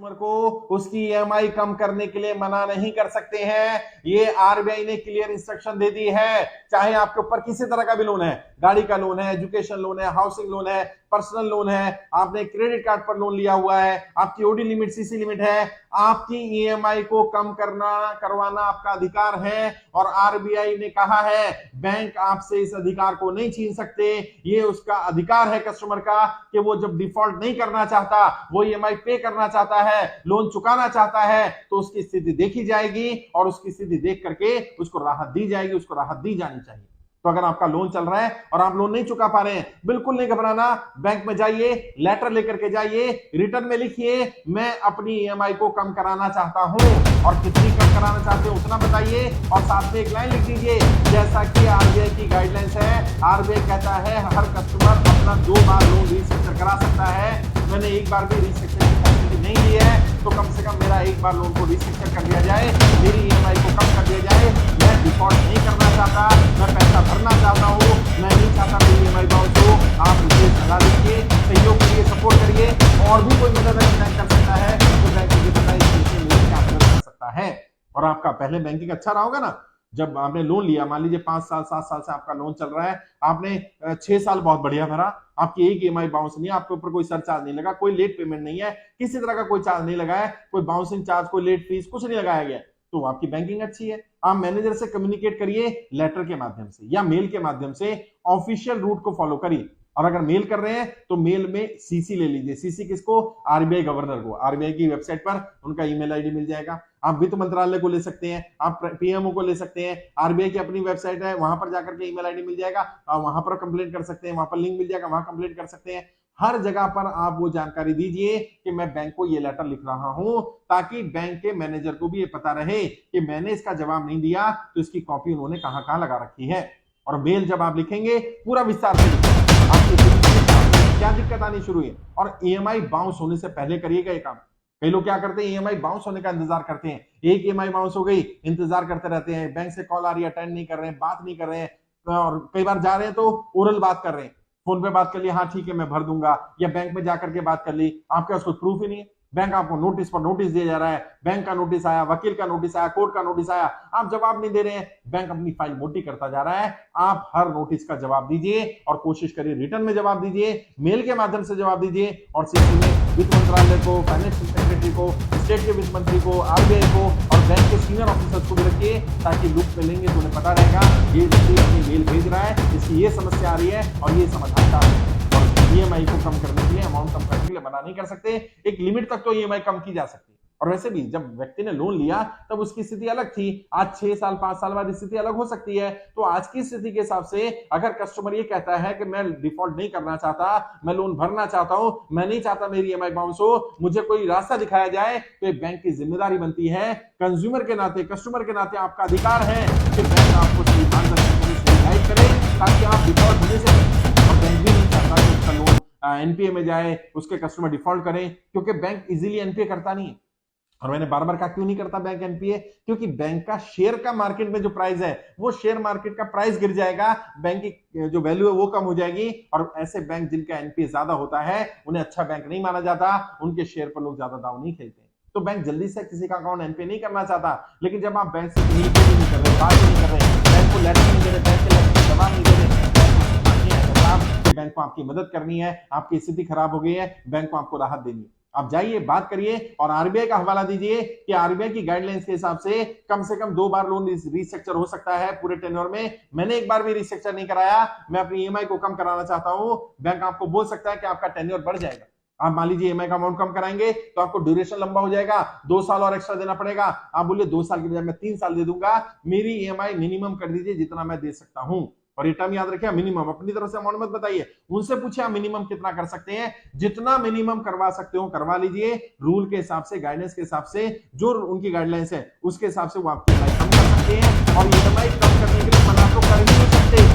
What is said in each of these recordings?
Customer को उसकी EMI कम करने के लिए मना नहीं कर सकते हैं। ये आरबीआई ने क्लियर इंस्ट्रक्शन दे दी है। चाहे आपके ऊपर किसी तरह का भी लोन है, गाड़ी का लोन है, एजुकेशन लोन है, हाउसिंग लोन है, पर्सनल लोन है, आपने क्रेडिट कार्ड पर लोन लिया हुआ है, आपकी ओडी लिमिट, सीसी लिमिट है, आपकी ईएमआई को कम करवाना आपका अधिकार है। और आरबीआई ने कहा है बैंक आपसे इस अधिकार को नहीं छीन सकते। ये उसका अधिकार है कस्टमर का कि वो जब डिफॉल्ट नहीं करना चाहता, वो ईएमआई पे करना चाहता है, लोन चुकाना चाहता है, तो उसकी स्थिति देखी जाएगी और उसकी स्थिति देख करके उसको राहत दी जाएगी, उसको राहत दी जानी चाहिए। तो अगर आपका लोन चल रहा है और आप लोन नहीं चुका पा रहे हैं, बिल्कुल नहीं घबराना, बैंक में जाइए, लेटर लेकर के जाइए, रिटर्न में लिखिए मैं अपनी ईएमआई को कम कराना चाहता हूं, और कितनी कम कराना चाहते हो उतना बताइए, और साथ में एक लाइन लिख दीजिए जैसा कि आरबीआई की गाइडलाइंस है। आरबीआई कहता है हर कस्टमर अपना 2 बार लोन रीस्ट्रक्चर करा सकता है। मैंने एक बार भी रीस्ट्रक्चर की फैसिलिटी नहीं ली है, तो कम से कम मेरा एक बार लोन को रीस्ट्रक्चर कर दिया जाए, मेरी ईएमआई को कम कर दिया जाए। मैं डिफॉल्ट नहीं करना चाहता, मैं पैसा भरना चाहता हूँ, मैं नहीं चाहता मेरी ईएमआई बाउंस हो। आप मुझे सलाह दीजिए, सहयोग करिए, सपोर्ट करिए, और भी कोई मदद अगर बैंक कर सकता है तो बैंक मुझे पता है इसमें मेरी क्या मदद कर सकता है। और आपका पहले बैंकिंग अच्छा रहा होगा ना, जब आपने लोन लिया, मान लीजिए 5 साल 7 साल से आपका लोन चल रहा है, आपने 6 साल बहुत बढ़िया भरा, आपकी एक ईएमआई बाउंस नहीं है, आपके ऊपर कोई सरचार्ज नहीं लगा, कोई लेट पेमेंट नहीं है, किसी तरह का कोई चार्ज नहीं लगा है, कोई बाउंसिंग चार्ज, कोई लेट फीस कुछ नहीं लगाया गया, तो आपकी बैंकिंग अच्छी है। आप मैनेजर से कम्युनिकेट करिए लेटर के माध्यम से या मेल के माध्यम से, ऑफिशियल रूट को फॉलो करिए। और अगर मेल कर रहे हैं तो मेल में सीसी ले लीजिए। सीसी किसको? आरबीआई गवर्नर को। आरबीआई की वेबसाइट पर उनका ईमेल आईडी मिल जाएगा। आप वित्त मंत्रालय को ले सकते हैं, आप पीएमओ को ले सकते हैं, आरबीआई की अपनी वेबसाइट है, वहां पर जाकर के ईमेल आईडी मिल जाएगा, आप वहां पर कंप्लेंट कर सकते हैं, वहां पर लिंक मिल जाएगा, वहां कंप्लेंट कर सकते हैं। हर जगह पर आप वो जानकारी दीजिए कि मैं बैंक को ये लेटर लिख रहा हूं, ताकि बैंक के मैनेजर को भी ये पता रहे कि मैंने इसका जवाब नहीं दिया तो इसकी कॉपी उन्होंने कहां कहां लगा रखी है। और मेल जब आप लिखेंगे पूरा विस्तार से लिखेंगे, आपकी क्या दिक्कत आनी शुरू है। और ईएमआई बाउंस होने से पहले करिएगा ये काम। कई लोग क्या करते हैं, ईएमआई बाउंस होने का इंतजार करते हैं, एक ईएमआई बाउंस हो गई, इंतजार करते रहते हैं, बैंक से कॉल आ रही है, अटेंड नहीं कर रहे हैं, बात नहीं कर रहे हैं, और कई बार जा रहे हैं तो ओरल बात कर रहे हैं, फोन पे बात कर ली, हाँ ठीक है मैं भर दूंगा, या बैंक में जाकर के बात कर ली, आपके पास कोई प्रूफ ही नहीं है। बैंक आपको नोटिस पर नोटिस दिया जा रहा है, बैंक का नोटिस आया, वकील का नोटिस आया, कोर्ट का नोटिस आया, आप जवाब नहीं दे रहे हैं, बैंक अपनी फाइल मोटी करता जा रहा है। आप हर नोटिस का जवाब दीजिए और कोशिश करिए रिटर्न में जवाब दीजिए, मेल के माध्यम से जवाब दीजिए, और सीसी में वित्त मंत्रालय को, फाइनेंशियल सेक्रेटरी को, स्टेट के वित्त मंत्री को, आरबीआई को और बैंक के सीनियर ऑफिसर्स को भी रखिए, ताकि लूप में लेंगे तो उन्हें पता रहेगा ये व्यक्ति अपनी मेल भेज रहा है, इसकी ये समस्या आ रही है और ये समाधान का है। ईएमआई को कम करने के लिए, अमाउंट कम करने के लिए मना नहीं कर सकते, एक लिमिट तक तो ईएमआई कम की जा सकती है। और वैसे भी जब व्यक्ति ने लोन लिया तब उसकी स्थिति अलग थी, आज 6 साल 5 साल बाद स्थिति अलग हो सकती है। तो आज की स्थिति के हिसाब से अगर कस्टमर ये कहता है कि मैं डिफॉल्ट नहीं करना चाहता, मैं लोन भरना चाहता हूं, मैं नहीं चाहता मेरी ईएमआई बाउंस हो, मुझे कोई रास्ता दिखाया जाए, तो ये बैंक की जिम्मेदारी बनती है। कंज्यूमर के नाते, कस्टमर के नाते आपका अधिकार है कि बैंक आपको सही मार्गदर्शन गाइड करे, ताकि आप डिफॉल्ट होने से, और बैंक भी नहीं चाहता कि उसका लोन एनपीए में जाए, उसके कस्टमर डिफॉल्ट करें, क्योंकि बैंक इजीली एनपीए करता नहीं है। और मैंने बार बार कहा क्यों नहीं करता बैंक एनपीए, क्योंकि बैंक का शेयर का मार्केट में जो प्राइस है, वो शेयर मार्केट का प्राइस गिर जाएगा, बैंक की जो वैल्यू है वो कम हो जाएगी, और ऐसे बैंक जिनका एनपीए ज्यादा होता है उन्हें अच्छा बैंक नहीं माना जाता, उनके शेयर पर लोग ज्यादा दाव नहीं खेलते। तो बैंक जल्दी से किसी का अकाउंट एनपीए नहीं करना चाहता। लेकिन जब आप बैंक से कम्युनिकेट नहीं कर रहे, बात नहीं कर रहे, बैंक को लेटर नहीं दे रहे, बैंक के लेटर को जवाब नहीं दे रहे, बैंक को आपकी मदद करनी है, आपकी स्थिति खराब हो गई है, बैंक को आपको राहत देनी है, आप जाइए बात करिए और आरबीआई का हवाला दीजिए कि आरबीआई की गाइडलाइंस के हिसाब से कम 2 बार लोन रीस्ट्रक्चर हो सकता है पूरे टेन्योर में। मैंने एक बार भी रीस्ट्रक्चर नहीं कराया, मैं अपनी ईएमआई को कम कराना चाहता हूं। बैंक आपको बोल सकता है कि आपका टेन्योर बढ़ जाएगा, आप मान लीजिए ईएमआई का अमाउंट कम कराएंगे तो आपको ड्यूरेशन लंबा हो जाएगा, 2 साल और एक्स्ट्रा देना पड़ेगा। आप बोलिए 2 साल की बजाय मैं 3 साल दे दूंगा, मेरी ईएमआई मिनिमम कर दीजिए जितना मैं दे सकता हूं। और ये टर्म याद रखिए, मिनिमम, अपनी तरफ से अमाउंट मत बताइए, उनसे पूछिए आप मिनिमम कितना कर सकते हैं, जितना मिनिमम करवा सकते हो करवा लीजिए, रूल के हिसाब से, गाइडेंस के हिसाब से, जो उनकी गाइडलाइंस है उसके हिसाब से वो आपकी ईएमआई कम कर सकते हैं। और ईएमआई कम करने के लिए मना तो कर ही नहीं सकते,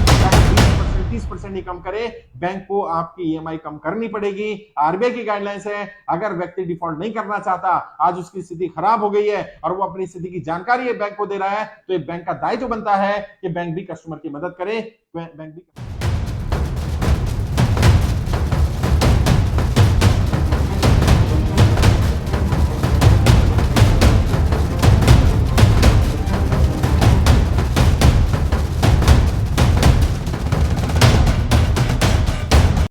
30% ही कम करे, बैंक को आपकी ईएमआई कम करनी पड़ेगी। आरबीआई की गाइडलाइंस है, अगर व्यक्ति डिफॉल्ट नहीं करना चाहता, आज उसकी स्थिति खराब हो गई है और वो अपनी स्थिति की जानकारी बैंक को दे रहा है, तो ये बैंक का दायित्व बनता है कि बैंक भी कस्टमर की मदद करे, बैंक भी